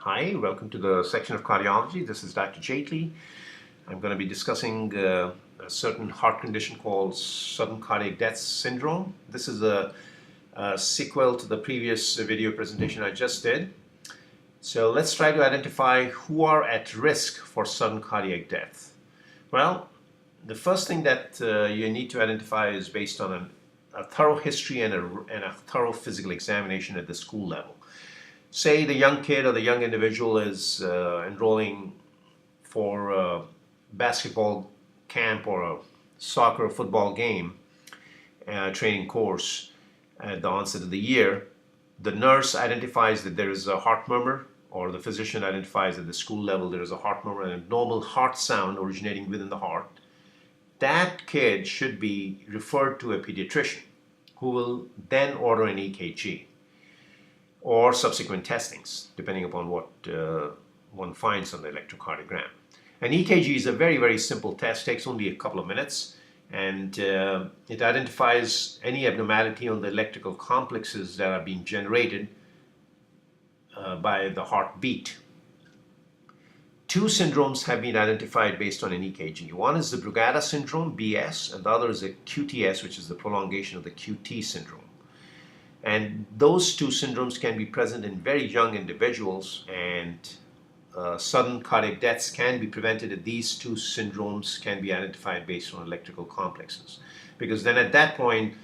Hi, welcome to the section of cardiology. This is Dr. Jaitly. I'm going to be discussing a certain heart condition called sudden cardiac death syndrome. This is a sequel to the previous video presentation I just did. So let's try to identify who are at risk for sudden cardiac death. Well, the first thing that you need to identify is based on a thorough history and a thorough physical examination at the school level. Say the young kid or the young individual is enrolling for a basketball camp or a soccer or football game training course at the onset of the year. The nurse identifies that there is a heart murmur, or the physician identifies at the school level there is a heart murmur and a normal heart sound originating within the heart. That kid should be referred to a pediatrician who will then order an EKG or subsequent testings, depending upon what one finds on the electrocardiogram. An EKG is a very, very simple test, takes only a couple of minutes, and it identifies any abnormality on the electrical complexes that are being generated by the heartbeat. Two syndromes have been identified based on an EKG. One is the Brugada syndrome, BS, and the other is a QTS, which is the prolongation of the QT syndrome. And those two syndromes can be present in very young individuals, and sudden cardiac deaths can be prevented if these two syndromes can be identified based on electrical complexes. Because then at that point,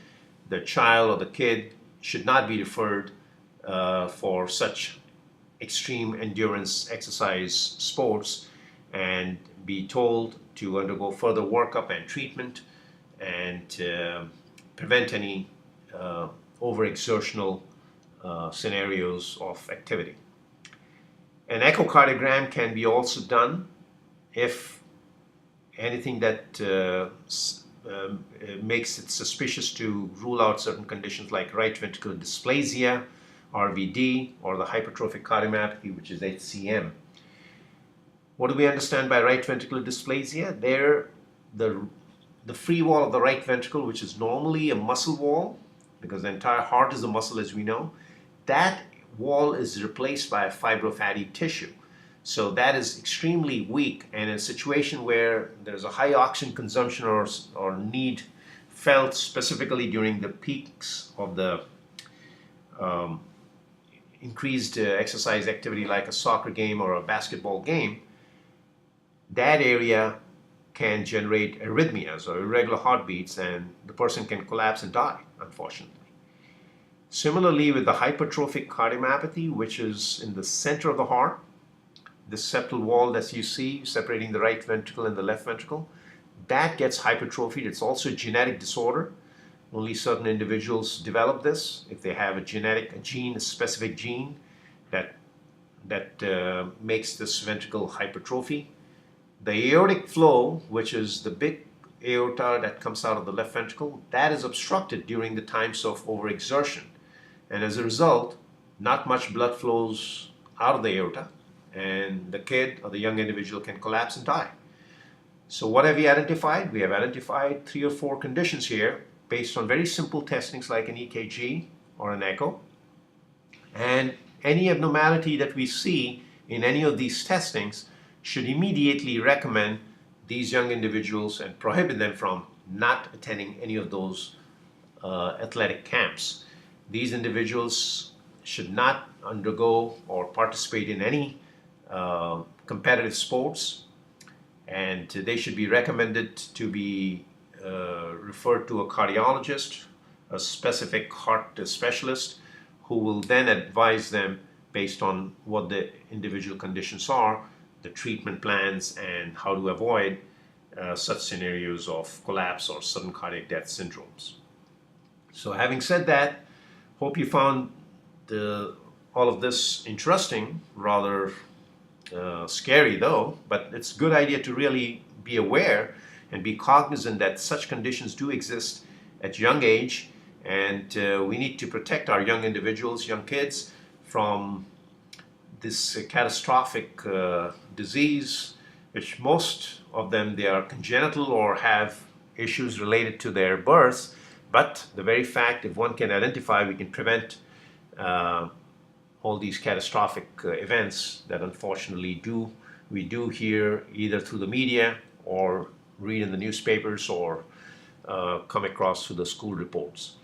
the child or the kid should not be referred for such extreme endurance exercise sports and be told to undergo further workup and treatment and prevent any overexertional scenarios of activity. An echocardiogram can be also done if anything that makes it suspicious to rule out certain conditions like right ventricular dysplasia, RVD, or the hypertrophic cardiomyopathy, which is HCM. What do we understand by right ventricular dysplasia? There, the free wall of the right ventricle, which is normally a muscle wall, because the entire heart is a muscle, as we know, that wall is replaced by a fibrofatty tissue. So that is extremely weak, and in a situation where there's a high oxygen consumption or need felt specifically during the peaks of the increased exercise activity like a soccer game or a basketball game, that area can generate arrhythmias or irregular heartbeats, and the person can collapse and die, unfortunately. Similarly, with the hypertrophic cardiomyopathy, which is in the center of the heart, the septal wall that you see separating the right ventricle and the left ventricle, that gets hypertrophied. It's also a genetic disorder. Only certain individuals develop this. If they have a specific gene that makes this ventricle hypertrophy. The aortic flow, which is the big aorta that comes out of the left ventricle, that is obstructed during the times of overexertion. And as a result, not much blood flows out of the aorta, and the kid or the young individual can collapse and die. So what have we identified? We have identified 3 or 4 conditions here based on very simple testings like an EKG or an echo. And any abnormality that we see in any of these testings should immediately recommend these young individuals and prohibit them from not attending any of those athletic camps. These individuals should not undergo or participate in any competitive sports, and they should be recommended to be referred to a cardiologist, a specific heart specialist, who will then advise them based on what the individual conditions are, the treatment plans, and how to avoid such scenarios of collapse or sudden cardiac death syndromes. So having said that, hope you found all of this interesting, rather scary though, but it's a good idea to really be aware and be cognizant that such conditions do exist at young age, and we need to protect our young individuals, young kids, from this catastrophic disease, which most of them, they are congenital or have issues related to their birth, but the very fact if one can identify, we can prevent all these catastrophic events that unfortunately we do hear either through the media or read in the newspapers or come across through the school reports.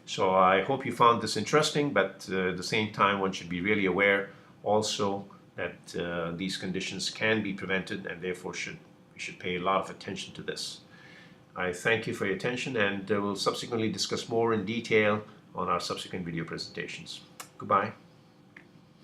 So I hope you found this interesting, but at the same time one should be really aware also that these conditions can be prevented, and therefore we should pay a lot of attention to this. I thank you for your attention, and we'll subsequently discuss more in detail on our subsequent video presentations. Goodbye.